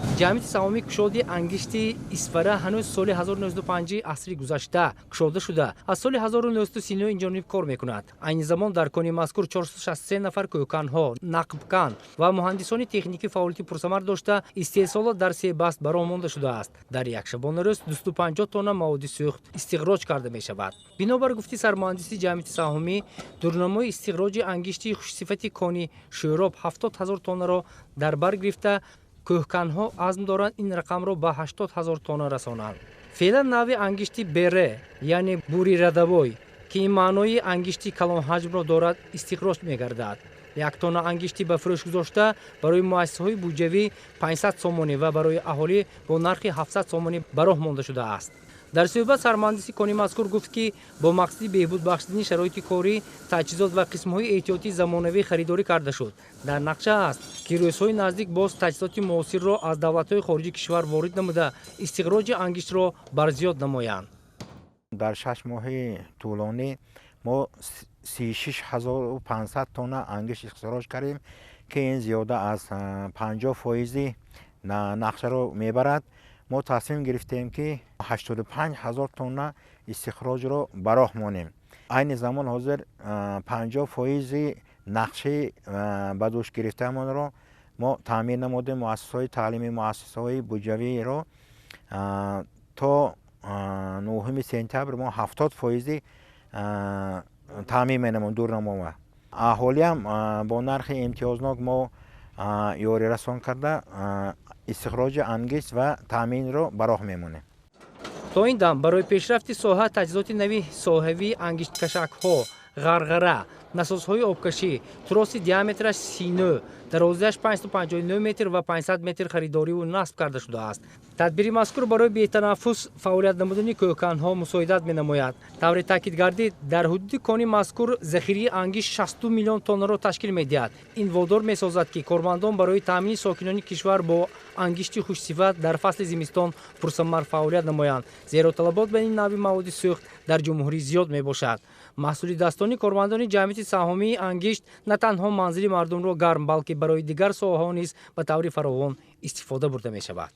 ҷамъияти саҳомии кушоди ангишти Исфара ҳанӯз соли 1905 асри гузашта кушода шуда, аз соли 1939 инҷониб кор мекунад. Айни замон дар кони мазкур 463 нафар кӯҳканҳо, нақбкан ва муҳандисони техникӣ фаъолияти пурсамар дошта, истеҳсолот дар се баст ба роҳ монда шудааст. Дар якшабона рӯз 250 тонна маводи сӯхт истихроҷ карда мешавад. Бинобар гуфти сармуҳандиси ҷамъияти саҳомӣ, дурнамои истихроҷи ангишти хушсифати кони шӯроб 70 000 тоннаро дар бар гирифта, кӯҳканҳо азм доранд ин рақамро ба 80 000 тонна расонанд. Феълан нави ангишти бере, яъне бури радавой, ки ин маънои ангишти калонҳаҷмро дорад, истихроҷ мегардад. Як тонна ангишти ба фурӯш гузошта барои муассисаҳои буҷавӣ 500 сомонӣ ва барои аҳолӣ бо нархи 700 сомонӣ ба роҳ монда шудааст. дар суҳбат сармуҳандиси кони мазкур гуфт, ки бо мақсади беҳбуд бахшидани шароити корӣ, таҷҳизот ва қисмҳои эҳтиётии замонавӣ харидорӣ карда шуд. Дар нақша аст, ки рӯзҳои наздик боз таҷҳизоти муосирро аз давлатҳои хориҷи кишвар ворид намуда, истихроҷи ангиштро барзиёд намоянд. дар 6 моҳи тӯлонӣ мо 36500 тонна ангишт истихроҷ кардем, ки ин зиёда аз 50% нақшаро мебарад. мо тасмим гирифтем, ки 85 000 тонна истихроҷро ба роҳ монем. айни замон ҳозир 50% нақшаи ба дӯш гирифтаамонро мо таъмин намудем. муассисаҳои таълимӣ, муассисаҳои буҷавиро то 9 сентябр мо 70% таъмин менамоем дурнамоа. аҳолиам бо нархи имтиёзнок мо ёрирасон карда истихроҷи ангишт ва таъминро ба роҳ мемонем. то ин дам барои пешрафти соҳа таҷҳизоти нави соҳавии ангишткашакҳо, ғарғара, насосҳои обкашӣ, троси диаметраш 39, дарозияш 559 метр ва 500 метр харидориву насб карда шудааст. тадбири мазкур барои бетанаффус фаъолият намудани кӯҳканҳо мусоидат менамояд. тавре таъкид гардид, дар ҳудуди кони мазкур захираи ангишт 60 миллион тоннаро ташкил медиҳад. ин водор месозад, ки кормандон барои таъмини сокинони кишвар бо ангишти хушсифат дар фасли зимистон пурсамар фаъолият намоянд, зеро талабот ба ин навъи маводи сӯхт дар ҷумҳурӣ зиёд мебошад. маҳсули дастони кормандони ҷамъияти саҳомии ангишт на танҳо манзили мардумро гарм, балки барои дигар соҳаҳо низ ба таври фаровон истифода бурда мешавад.